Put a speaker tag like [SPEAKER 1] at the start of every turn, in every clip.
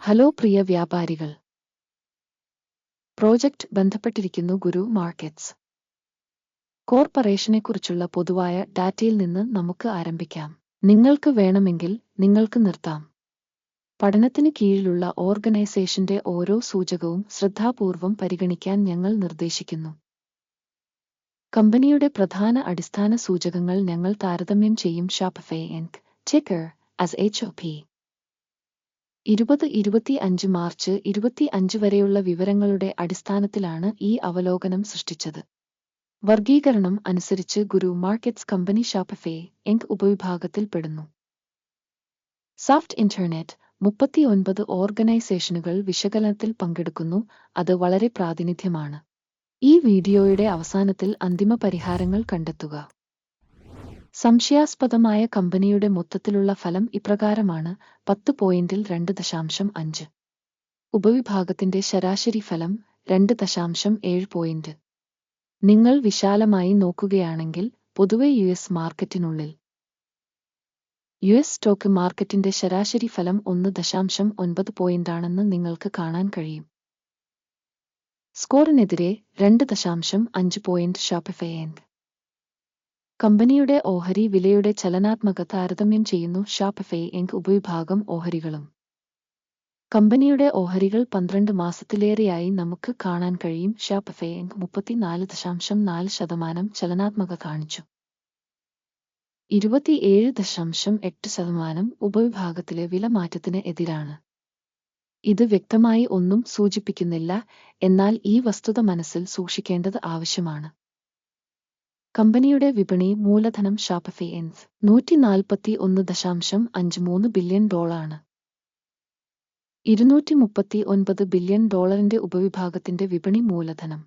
[SPEAKER 1] Hello പ്രിയ വ്യാപാരികൾ. Project ബന്ധപ്പെട്ടിരിക്കുന്നു ഗുരു markets കോർപ്പറേഷനെക്കുറിച്ചുള്ള പൊതുവായ ഡാറ്റയിൽ നിന്ന് നമുക്ക് ആരംഭിക്കാം. നിങ്ങൾക്ക് വേണമെങ്കിൽ നിങ്ങൾക്ക് നിർത്താം. പഠനത്തിന് കീഴിലുള്ള ഓർഗനൈസേഷന്റെ ഓരോ സൂചകവും ശ്രദ്ധാപൂർവം പരിഗണിക്കാൻ ഞങ്ങൾ നിർദ്ദേശിക്കുന്നു. കമ്പനിയുടെ പ്രധാന അടിസ്ഥാന സൂചകങ്ങൾ ഞങ്ങൾ താരതമ്യം ചെയ്യും. ഷോപ്പിഫൈ ഇൻക് ടിക്കർ ആസ് HOP 2025 മാർച്ച് 25 വരെയുള്ള വിവരങ്ങളുടെ അടിസ്ഥാനത്തിലാണ് ഈ അവലോകനം സൃഷ്ടിച്ചത്. വർഗീകരണം അനുസരിച്ച് ഗുരു മാർക്കറ്റ്സ് കമ്പനി ഷോപ്പിഫൈ ഇൻക് ഉപവിഭാഗത്തിൽ പെടുന്നു. സോഫ്റ്റ് ഇന്റർനെറ്റ് 39 ഓർഗനൈസേഷനുകൾ വിശകലനത്തിൽ പങ്കെടുക്കുന്നു. അത് വളരെ പ്രാതിനിധ്യമാണ്. ഈ വീഡിയോയുടെ അവസാനത്തിൽ അന്തിമ പരിഹാരങ്ങൾ കണ്ടെത്തുക. സംശയാസ്പദമായ കമ്പനിയുടെ മൊത്തത്തിലുള്ള ഫലം ഇപ്രകാരമാണ്: 10 പോയിന്റിൽ 2.5. ഉപവിഭാഗത്തിന്റെ ശരാശരി ഫലം 2.7 പോയിന്റ്. നിങ്ങൾ വിശാലമായി നോക്കുകയാണെങ്കിൽ പൊതുവെ US മാർക്കറ്റിനുള്ളിൽ US സ്റ്റോക്ക് മാർക്കറ്റിന്റെ ശരാശരി ഫലം 1.9 പോയിന്റാണെന്ന് നിങ്ങൾക്ക് കാണാൻ കഴിയും. സ്കോറിനെതിരെ 2.5 പോയിന്റ് ഷോപ്പിഫൈ ഇൻക് കമ്പനിയുടെ ഓഹരി വിലയുടെ ചലനാത്മക താരതമ്യം ചെയ്യുന്നു. ഷോപ്പിഫൈ ഇൻക് ഉപവിഭാഗം ഓഹരികളും കമ്പനിയുടെ ഓഹരികൾ 12 മാസത്തിലേറെയായി നമുക്ക് കാണാൻ കഴിയും. ഷോപ്പിഫൈ ഇൻക് 34.4% ചലനാത്മക കാണിച്ചു. 27.8% ഉപവിഭാഗത്തിലെ വിലമാറ്റത്തിന് എതിരാണ്. ഇത് വ്യക്തമായി ഒന്നും സൂചിപ്പിക്കുന്നില്ല, എന്നാൽ ഈ വസ്തുത മനസ്സിൽ സൂക്ഷിക്കേണ്ടത് ആവശ്യമാണ്. കമ്പനിയുടെ വിപണി മൂലധനം ഷോപ്പിഫൈ ഇൻക് $141.53 ബില്യൺ. 239 ബില്യൺ ഡോളറിന്റെ ഉപവിഭാഗത്തിന്റെ വിപണി മൂലധനം.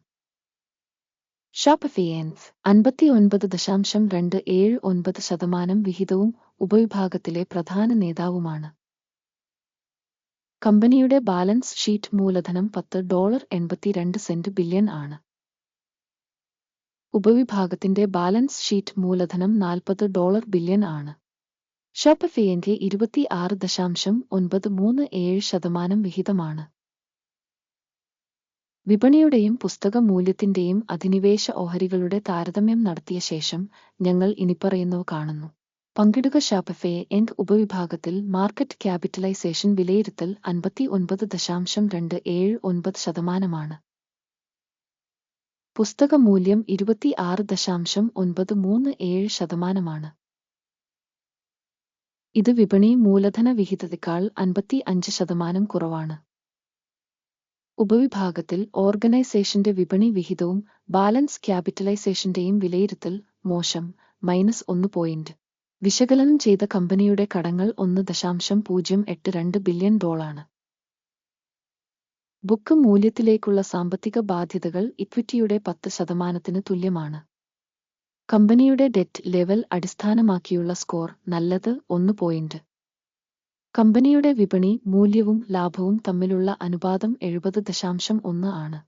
[SPEAKER 1] ഷോപ്പിഫൈ ഇൻക് 59.279% വിഹിതവും ഉപവിഭാഗത്തിലെ പ്രധാന നേതാവുമാണ്. കമ്പനിയുടെ ബാലൻസ് ഷീറ്റ് മൂലധനം $10.82 ബില്യൺ ആണ്. ഉപവിഭാഗത്തിന്റെ ബാലൻസ് ഷീറ്റ് മൂലധനം $40 ബില്യൺ ആണ്. ഷോപ്പിഫൈ ഇൻക് 26.937% വിഹിതമാണ്. വിപണിയുടെയും പുസ്തക മൂല്യത്തിന്റെയും അധിനിവേശ ഓഹരികളുടെ താരതമ്യം നടത്തിയ ശേഷം ഞങ്ങൾ ഇനിപ്പറയുന്നവ കാണുന്നു. പങ്കിടുക. ഷോപ്പിഫൈ ഇൻക് ഉപവിഭാഗത്തിൽ മാർക്കറ്റ് ക്യാപിറ്റലൈസേഷൻ വിലയിരുത്തൽ 59.279%. പുസ്തക മൂല്യം 26.937%. ഇത് വിപണി മൂലധന വിഹിതത്തേക്കാൾ 55% കുറവാണ്. ഉപവിഭാഗത്തിൽ ഓർഗനൈസേഷന്റെ വിപണി വിഹിതവും ബാലൻസ് ക്യാപിറ്റലൈസേഷന്റെയും വിലയിരുത്തൽ മോശം -1 പോയിന്റ്. വിശകലനം ചെയ്ത കമ്പനിയുടെ കടങ്ങൾ $1.082 ബില്യൺ. ബുക്ക് മൂല്യത്തിലേക്കുള്ള സാമ്പത്തിക ബാധ്യതകൾ ഇക്വിറ്റിയുടെ 10%-ന് തുല്യമാണ്. കമ്പനിയുടെ ഡെറ്റ് ലെവൽ അടിസ്ഥാനമാക്കിയുള്ള സ്കോർ നല്ലത് 1 പോയിന്റ്. കമ്പനിയുടെ വിപണി മൂല്യവും ലാഭവും തമ്മിലുള്ള അനുപാതം 70.1 ആണ്.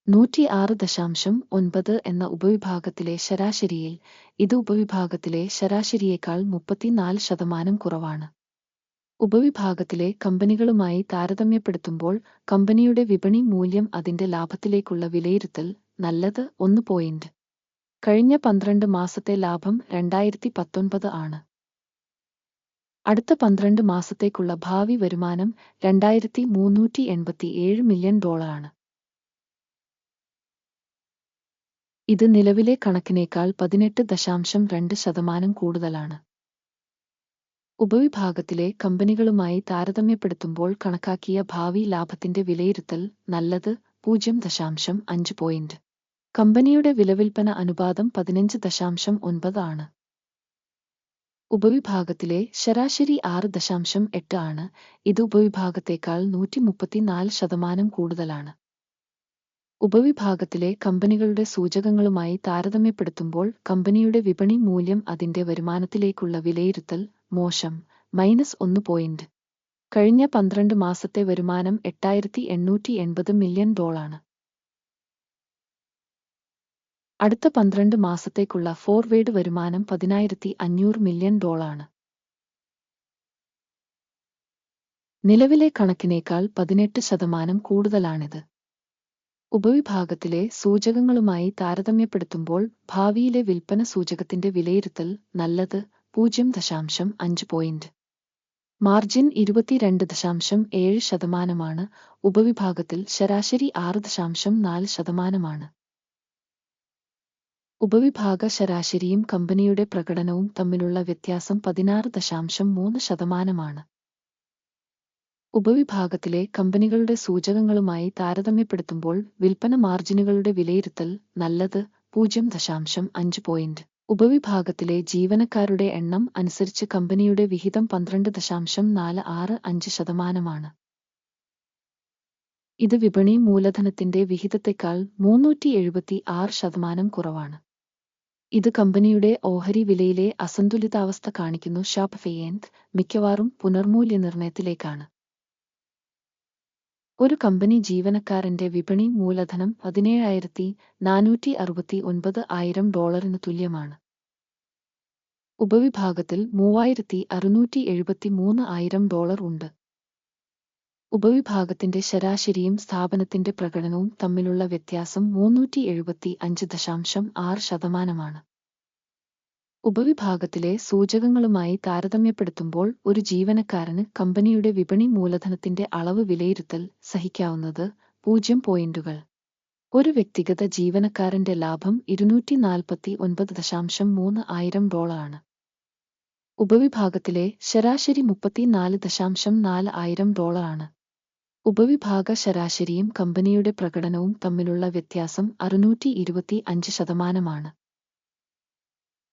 [SPEAKER 1] 106.9 എന്ന ഉപവിഭാഗത്തിലെ ശരാശരിയിൽ ഇത് ഉപവിഭാഗത്തിലെ ശരാശരിയേക്കാൾ 34% കുറവാണ്. ഉപവിഭാഗത്തിലെ കമ്പനികളുമായി താരതമ്യപ്പെടുത്തുമ്പോൾ കമ്പനിയുടെ വിപണി മൂല്യം അതിന്റെ ലാഭത്തിലേക്കുള്ള വിലയിരുത്തൽ നല്ലത് 1 പോയിന്റ്. കഴിഞ്ഞ 12 മാസത്തെ ലാഭം 2019 ആണ്. അടുത്ത 12 മാസത്തേക്കുള്ള ഭാവി വരുമാനം $2,387 മില്യൺ ആണ്. ഇത് നിലവിലെ കണക്കിനേക്കാൾ 18.2% കൂടുതലാണ്. ഉപവിഭാഗത്തിലെ കമ്പനികളുമായി താരതമ്യപ്പെടുത്തുമ്പോൾ കണക്കാക്കിയ ഭാവി ലാഭത്തിന്റെ വിലയിരുത്തൽ നല്ലത് 0.5 പോയിന്റ്. കമ്പനിയുടെ വിലവിൽപ്പന അനുപാതം 15.9 ആണ്. ഉപവിഭാഗത്തിലെ ശരാശരി 6.8 ആണ്. ഇത് ഉപവിഭാഗത്തേക്കാൾ 134% കൂടുതലാണ്. ഉപവിഭാഗത്തിലെ കമ്പനികളുടെ സൂചകങ്ങളുമായി താരതമ്യപ്പെടുത്തുമ്പോൾ കമ്പനിയുടെ വിപണി മൂല്യം അതിന്റെ വരുമാനത്തിലേക്കുള്ള വിലയിരുത്തൽ മോശം -1 പോയിന്റ്. കഴിഞ്ഞ 12 മാസത്തെ വരുമാനം $8,880 മില്യൺ. അടുത്ത 12 മാസത്തേക്കുള്ള ഫോർവേഡ് വരുമാനം $10,500 മില്യൺ. നിലവിലെ കണക്കിനേക്കാൾ 18% കൂടുതലാണിത്. ഉപവിഭാഗത്തിലെ സൂചകങ്ങളുമായി താരതമ്യപ്പെടുത്തുമ്പോൾ ഭാവിയിലെ വിൽപ്പന സൂചകത്തിന്റെ വിലയിരുത്തൽ നല്ലത് 0.5 പോയിന്റ്. മാർജിൻ 22.7%. ഉപവിഭാഗത്തിൽ ശരാശരി 6.4%. ഉപവിഭാഗ ശരാശരിയും കമ്പനിയുടെ പ്രകടനവും തമ്മിലുള്ള വ്യത്യാസം 16.3%. ഉപവിഭാഗത്തിലെ കമ്പനികളുടെ സൂചകങ്ങളുമായി താരതമ്യപ്പെടുത്തുമ്പോൾ വിൽപ്പന മാർജിനുകളുടെ വിലയിരുത്തൽ നല്ലത് 0.5 പോയിന്റ്. ഉപവിഭാഗത്തിലെ ജീവനക്കാരുടെ എണ്ണം അനുസരിച്ച് കമ്പനിയുടെ വിഹിതം 12.465%. ഇത് വിപണി മൂലധനത്തിന്റെ വിഹിതത്തെക്കാൾ 376% കുറവാണ്. ഇത് കമ്പനിയുടെ ഓഹരി വിലയിലെ അസന്തുലിതാവസ്ഥ കാണിക്കുന്നു. ഷോപ്പിഫൈ ഇങ്ക് മിക്കവാറും പുനർമൂല്യനിർണയത്തിലേക്കാണ്. ഒരു കമ്പനി ജീവനക്കാരന്റെ വിപണി മൂലധനം $17,469,000 തുല്യമാണ്. ഉപവിഭാഗത്തിൽ $3,673,000 ഉണ്ട്. ഉപവിഭാഗത്തിന്റെ ശരാശരിയും സ്ഥാപനത്തിന്റെ പ്രകടനവും തമ്മിലുള്ള വ്യത്യാസം 375.6%. ഉപവിഭാഗത്തിലെ സൂചകങ്ങളുമായി താരതമ്യപ്പെടുത്തുമ്പോൾ ഒരു ജീവനക്കാരന് കമ്പനിയുടെ വിപണി മൂലധനത്തിന്റെ അളവ് വിലയിരുത്തൽ സഹിക്കാവുന്നത് 0 പോയിന്റുകൾ. ഒരു വ്യക്തിഗത ജീവനക്കാരന്റെ ലാഭം $249.3 ആണ്. ഉപവിഭാഗത്തിലെ ശരാശരി $34.4 ആണ്. ഉപവിഭാഗ ശരാശരിയും കമ്പനിയുടെ പ്രകടനവും തമ്മിലുള്ള വ്യത്യാസം 625%.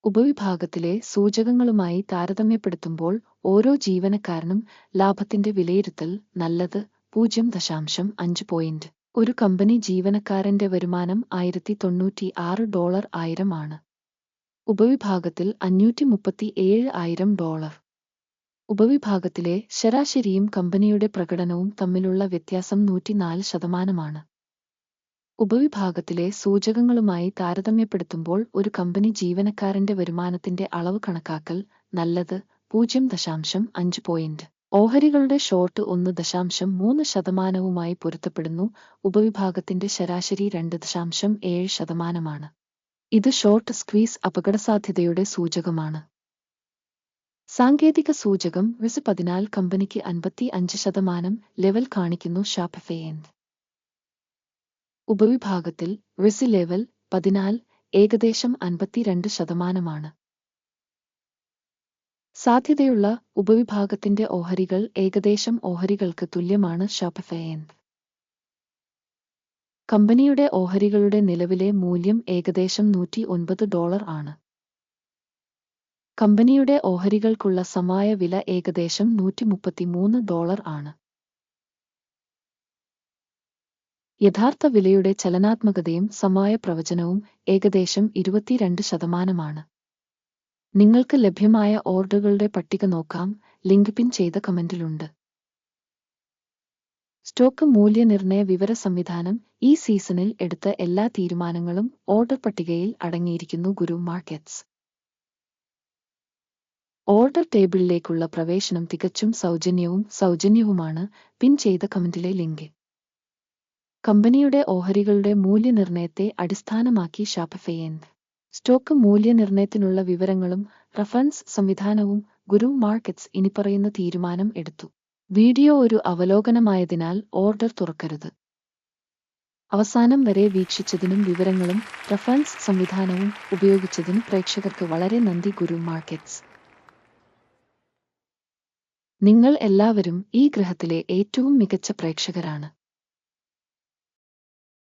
[SPEAKER 1] ഉപവിഭാഗത്തിലെ സൂചകങ്ങളുമായി താരതമ്യപ്പെടുത്തുമ്പോൾ ഓരോ ജീവനക്കാരനും ലാഭത്തിന്റെ വിലയിരുത്തൽ നല്ലത് 0.5 പോയിന്റ്. ഒരു കമ്പനി ജീവനക്കാരന്റെ വരുമാനം $1,096 ആണ്. ഉപവിഭാഗത്തിൽ $537,000. ഉപവിഭാഗത്തിലെ ശരാശരിയും കമ്പനിയുടെ പ്രകടനവും തമ്മിലുള്ള വ്യത്യാസം 104%. ഉപവിഭാഗത്തിലെ സൂചകങ്ങളുമായി താരതമ്യപ്പെടുത്തുമ്പോൾ ഒരു കമ്പനി ജീവനക്കാരന്റെ വരുമാനത്തിന്റെ അളവ് കണക്കാക്കൽ നല്ലത് 0.5 പോയിന്റ്. ഓഹരികളുടെ ഷോർട്ട് 1.3%വുമായി പൊരുത്തപ്പെടുന്നു. ഉപവിഭാഗത്തിന്റെ ശരാശരി 2.7%. ഇത് ഷോർട്ട് സ്ക്വീസ് അപകടസാധ്യതയുടെ സൂചകമാണ്. സാങ്കേതിക സൂചകം റിസ് 14 കമ്പനിക്ക് 55% ലെവൽ കാണിക്കുന്നു. ഷോപ്പിഫൈ ഇങ്ക് ഉപവിഭാഗത്തിൽ റിസ് ലെവൽ 14 ഏകദേശം 52%. സാധ്യതയുള്ള ഉപവിഭാഗത്തിന്റെ ഓഹരികൾ ഏകദേശം ഓഹരികൾക്ക് തുല്യമാണ്. ഷോപ്പിഫൈ ഇങ്ക് കമ്പനിയുടെ ഓഹരികളുടെ നിലവിലെ മൂല്യം ഏകദേശം $109 ആണ്. കമ്പനിയുടെ ഓഹരികൾക്കുള്ള സമയ വില ഏകദേശം $133 ആണ്. യഥാർത്ഥ വിലയുടെ ചലനാത്മകതയും സമയ പ്രവചനവും ഏകദേശം 22%. നിങ്ങൾക്ക് ലഭ്യമായ ഓർഡറുകളുടെ പട്ടിക നോക്കാം. ലിങ്ക് പിൻ ചെയ്ത കമന്റിലുണ്ട്. സ്റ്റോക്ക് മൂല്യനിർണയ വിവര സംവിധാനം ഈ സീസണിൽ എടുത്ത എല്ലാ തീരുമാനങ്ങളും ഓർഡർ പട്ടികയിൽ അടങ്ങിയിരിക്കുന്നു. ഗുരു മാർക്കറ്റ്സ് ഓർഡർ ടേബിളിലേക്കുള്ള പ്രവേശനം തികച്ചും സൗജന്യവുമാണ്. പിൻ ചെയ്ത കമന്റിലെ ലിങ്ക് കമ്പനിയുടെ ഓഹരികളുടെ മൂല്യനിർണയത്തെ അടിസ്ഥാനമാക്കി ഷോപ്പിഫൈ ഇങ്ക് സ്റ്റോക്ക് മൂല്യനിർണയത്തിനുള്ള വിവരങ്ങളും റഫറൻസ് സംവിധാനവും ഗുരു മാർക്കറ്റ്സ് ഇനിപ്പറയുന്ന തീരുമാനം എടുത്തു. വീഡിയോ ഒരു അവലോകനമായതിനാൽ ഓർഡർ തുറക്കരുത്. അവസാനം വരെ വീക്ഷിച്ചതിനും വിവരങ്ങളും റഫറൻസ് സംവിധാനവും ഉപയോഗിച്ചതിന് പ്രേക്ഷകർക്ക് വളരെ നന്ദി. ഗുരു മാർക്കറ്റ്സ് നിങ്ങൾ എല്ലാവരും ഈ ഗ്രഹത്തിലെ ഏറ്റവും മികച്ച പ്രേക്ഷകരാണ്.